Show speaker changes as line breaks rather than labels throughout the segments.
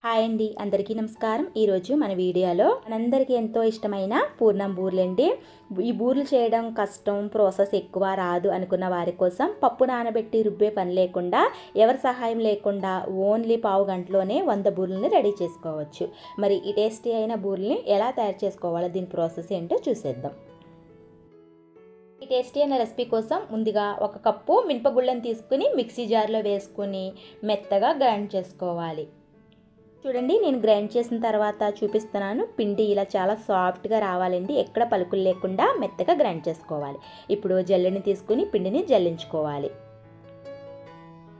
Hi అండి, అందరికీ నమస్కారం. ఈరోజు మన వీడియోలో మనందరికీ ఎంతో ఇష్టమైన పూర్ణం బూరెలండి. ఈ బూరెలు చేయడం కష్టం, ప్రాసెస్ ఎక్కువ రాదు అనుకున్న వారి కోసం పప్పు నానబెట్టి రుబ్బే పని లేకుండా, ఎవరి సహాయం లేకుండా ఓన్లీ పావు గంటలోనే 100 బూరెలను రెడీ చేసుకోవచ్చు. మరి ఈ టేస్టీ అయిన బూరెల్ని ఎలా తయారు చేసుకోవాలో దీని ప్రాసెస్ ఏంటో చూసేద్దాం. ఈ టేస్టీ అయిన రెసిపీ కోసం ముందుగా 1 కప్పు మినపగుళ్ళను తీసుకుని మిక్సీ జార్లో వేసుకుని మెత్తగా గ్రైండ్ చేసుకోవాలి. చూడండి, నేను గ్రైండ్ చేసిన తర్వాత చూపిస్తున్నాను. పిండి ఇలా చాలా సాఫ్ట్గా రావాలండి. ఎక్కడ పలుకులు లేకుండా మెత్తగా గ్రైండ్ చేసుకోవాలి. ఇప్పుడు జల్లెని తీసుకుని పిండిని జల్లించుకోవాలి.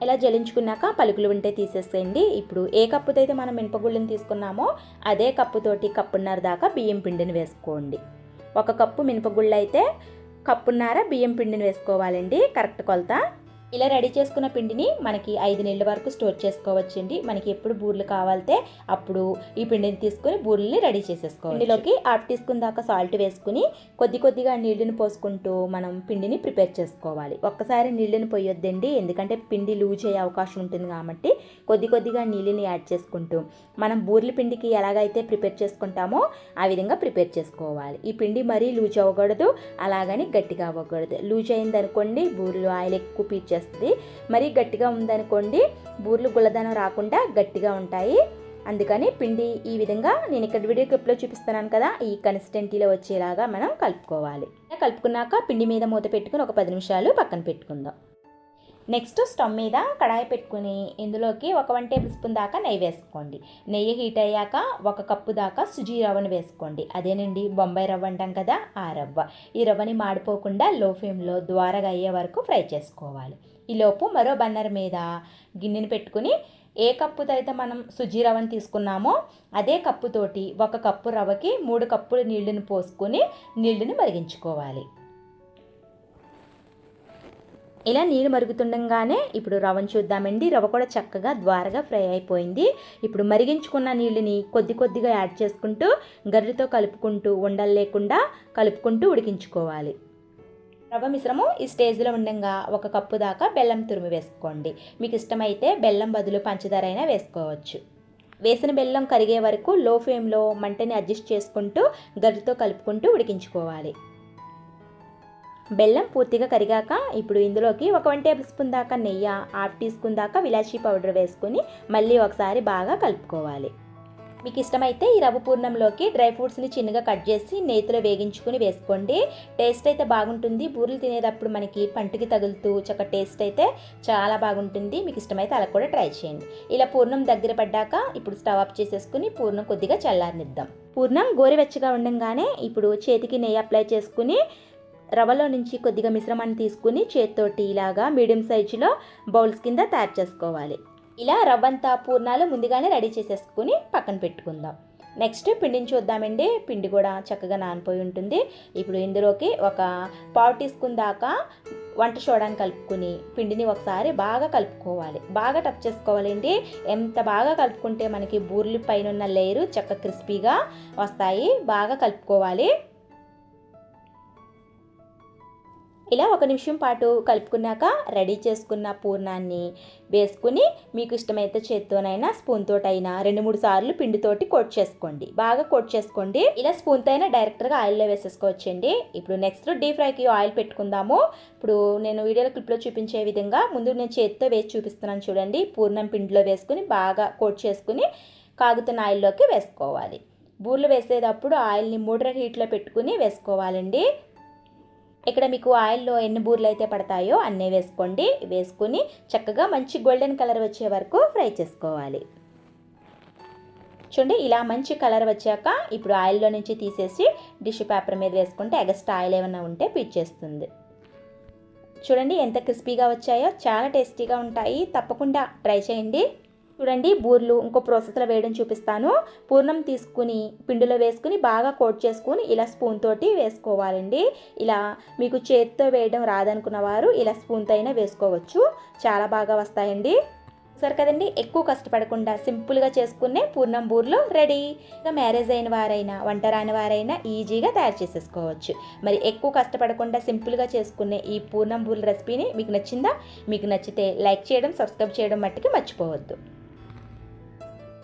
ఇలా జల్లించుకున్నాక పలుకులు ఉంటే తీసేసేయండి. ఇప్పుడు ఏ కప్పుతో అయితే మనం మినపగుళ్ళని తీసుకున్నామో అదే కప్పుతోటి కప్పున్నర దాకా బియ్యం పిండిని వేసుకోండి. 1 కప్పు మినపగుళ్ళు అయితే కప్పున్నర బియ్యం పిండిని వేసుకోవాలండి, కరెక్ట్ కొలత. ఇలా రెడీ చేసుకున్న పిండిని మనకి 5 నెలల వరకు స్టోర్ చేసుకోవచ్చండి. మనకి ఎప్పుడు బూరెలు కావాలితే అప్పుడు ఈ పిండిని తీసుకుని బూరెల్ని రెడీ చేసేసుకోవాలి. పిండిలోకి 1/2 టీ స్పూన్ దాకా సాల్ట్ వేసుకుని కొద్దిగా నీళ్ళని పోసుకుంటూ మనం పిండిని ప్రిపేర్ చేసుకోవాలి. ఒక్కసారి నీళ్ళని పోయొద్దండి, ఎందుకంటే పిండి లూజ్ అయ్యే అవకాశం ఉంటుంది కాబట్టి కొద్దిగా నీళ్ళని యాడ్ చేసుకుంటూ మనం బూరెల పిండికి ఎలాగైతే ప్రిపేర్ చేసుకుంటామో ఆ విధంగా ప్రిపేర్ చేసుకోవాలి. ఈ పిండి మరీ లూజ్ అవ్వకూడదు, అలాగని గట్టిగా అవ్వకూడదు. లూజ్ అయిందనుకోండి బూరెలు ఆయిల్ ఎక్కువ పీల్చేస్తుంది. మరీ గట్టిగా ఉందనుకోండి బూరెలు గుల్లదనం రాకుండా గట్టిగా ఉంటాయి. అందుకని పిండి ఈ విధంగా నేను ఇక్కడ వీడియో క్లిప్లో చూపిస్తున్నాను కదా, ఈ కన్సిస్టెన్సీలో వచ్చేలాగా మనం కలుపుకోవాలి. కలుపుకున్నాక పిండి మీద మూత పెట్టుకుని ఒక 10 నిమిషాలు పక్కన పెట్టుకుందాం. నెక్స్ట్ స్టవ్ మీద కడాయి పెట్టుకుని ఇందులోకి 1 టేబుల్ స్పూన్ దాకా నెయ్యి వేసుకోండి. నెయ్యి హీట్ అయ్యాక 1 కప్పు దాకా సుజీ రవ్వను వేసుకోండి. అదేనండి బొంబాయి రవ్వ అంటాం కదా, ఆ రవ్వ. ఈ రవ్వని మాడిపోకుండా లో ఫ్లేమ్లో ద్వారగా అయ్యే వరకు ఫ్రై చేసుకోవాలి. ఈలోపు మరో బన్నర్ మీద గిన్నెని పెట్టుకుని ఏ కప్పుతో అయితే మనం సుజీ రవ్వని తీసుకున్నామో అదే కప్పుతోటి 1 కప్పు రవ్వకి 3 కప్పులు నీళ్ళని పోసుకొని నీళ్ళని మరిగించుకోవాలి. ఇలా నీళ్ళు మరుగుతుండగానే ఇప్పుడు రవ్వను చూద్దామండి. రవ్వ కూడా చక్కగా ద్వారగా ఫ్రై అయిపోయింది. ఇప్పుడు మరిగించుకున్న నీళ్ళని కొద్దిగా యాడ్ చేసుకుంటూ గరిటెతో కలుపుకుంటూ ఉండలు లేకుండా కలుపుకుంటూ ఉడికించుకోవాలి. రవ్వ మిశ్రమం ఈ స్టేజ్లో ఉండగా 1 కప్పు దాకా బెల్లం తురుము వేసుకోండి. మీకు ఇష్టమైతే బెల్లం బదులు పంచదార అయినా వేసుకోవచ్చు. వేసిన బెల్లం కరిగే వరకు లో ఫ్లేమ్లో మంటని అడ్జస్ట్ చేసుకుంటూ గరిటెతో కలుపుకుంటూ ఉడికించుకోవాలి. బెల్లం పూర్తిగా కరిగాక ఇప్పుడు ఇందులోకి 1 టేబుల్ స్పూన్ దాకా నెయ్యి, 1/2 టీ స్పూన్ దాకా ఇలాచీ పౌడర్ వేసుకొని మళ్ళీ ఒకసారి బాగా కలుపుకోవాలి. మీకు ఇష్టమైతే ఈ రవ్వ పూర్ణంలోకి డ్రై ఫ్రూట్స్ని చిన్నగా కట్ చేసి నెయ్యిలో వేగించుకుని వేసుకోండి. టేస్ట్ అయితే బాగుంటుంది. బూరెలు తినేటప్పుడు మనకి పంటికి తగులుతూ చక్క టేస్ట్ అయితే చాలా బాగుంటుంది. మీకు ఇష్టమైతే అలా కూడా ట్రై చేయండి. ఇలా పూర్ణం దగ్గర పడ్డాక ఇప్పుడు స్టవ్ ఆఫ్ చేసేసుకుని పూర్ణం కొద్దిగా చల్లారనిద్దాం. పూర్ణం గోరువెచ్చగా ఉండగానే ఇప్పుడు చేతికి నెయ్యి అప్లై చేసుకుని రవ్వలో నుంచి కొద్దిగా మిశ్రమాన్ని తీసుకుని చేతితోటి ఇలాగా మీడియం సైజులో బౌల్స్ కింద తయారు చేసుకోవాలి. ఇలా రవ్వంతా పూర్ణాలు ముందుగానే రెడీ చేసేసుకుని పక్కన పెట్టుకుందాం. నెక్స్ట్ పిండిని చూద్దామండి. పిండి కూడా చక్కగా నానిపోయి ఉంటుంది. ఇప్పుడు ఇందులోకి 1/4 టీ స్పూన్ దాకా వంట సోడాని కలుపుకుని పిండిని ఒకసారి బాగా కలుపుకోవాలి. బాగా టచ్ చేసుకోవాలండి. ఎంత బాగా కలుపుకుంటే మనకి బూరెలు పైన ఉన్న లేయరు చక్క క్రిస్పీగా వస్తాయి. బాగా కలుపుకోవాలి. ఇలా 1 నిమిషం పాటు కలుపుకున్నాక రెడీ చేసుకున్న పూర్ణాన్ని వేసుకుని మీకు ఇష్టమైతే చేత్తోనైనా స్పూన్ తోటైనా 2-3 సార్లు పిండితోటి కోట్ చేసుకోండి. బాగా కోట్ చేసుకోండి. ఇలా స్పూన్తో అయినా డైరెక్ట్గా ఆయిల్లో వేసేసుకోవచ్చండి. ఇప్పుడు నెక్స్ట్ డీప్ ఫ్రైకి ఆయిల్ పెట్టుకుందాము. ఇప్పుడు నేను వీడియోలో క్లిప్లో చూపించే విధంగా ముందు నేను చేత్తో వేసి చూపిస్తున్నాను చూడండి. పూర్ణం పిండిలో వేసుకుని బాగా కోట్ చేసుకుని కాగుతున్న ఆయిల్లోకి వేసుకోవాలి. బూరెలు వేసేటప్పుడు ఆయిల్ని మోడరేట్ హీట్లో పెట్టుకుని వేసుకోవాలండి. ఇక్కడ మీకు ఆయిల్లో ఎన్ని బూరెలు అయితే పడతాయో అన్నీ వేసుకోండి. వేసుకుని చక్కగా మంచి గోల్డెన్ కలర్ వచ్చే వరకు ఫ్రై చేసుకోవాలి. చూడండి, ఇలా మంచి కలర్ వచ్చాక ఇప్పుడు ఆయిల్లో నుంచి తీసేసి టిష్యూ పేపర్ మీద వేసుకుంటే ఎగస్ట్రా ఆయిల్ ఏమైనా ఉంటే పీల్చేస్తుంది. చూడండి ఎంత క్రిస్పీగా వచ్చాయో, చాలా టేస్టీగా ఉంటాయి. తప్పకుండా ట్రై చేయండి. చూడండి, బూరెలు ఇంకో ప్రాసెస్లో వేయడం చూపిస్తాను. పూర్ణం తీసుకుని పిండిలో వేసుకుని బాగా కోట్ చేసుకుని ఇలా స్పూన్ తోటి వేసుకోవాలండి. ఇలా మీకు చేతితో వేయడం రాదనుకున్న వారు ఇలా స్పూన్తో అయినా వేసుకోవచ్చు. చాలా బాగా వస్తాయండి. సరే కదండి, ఎక్కువ కష్టపడకుండా సింపుల్గా చేసుకునే పూర్ణం బూరెలు రెడీ. ఇంకా మ్యారేజ్ అయిన వారైనా వంట రాని వారైనా ఈజీగా తయారు చేసేసుకోవచ్చు. మరి ఎక్కువ కష్టపడకుండా సింపుల్గా చేసుకునే ఈ పూర్ణం బూరెల రెసిపీని మీకు నచ్చిందా? మీకు నచ్చితే లైక్ చేయడం, సబ్స్క్రైబ్ చేయడం మట్టుకి మర్చిపోవద్దు.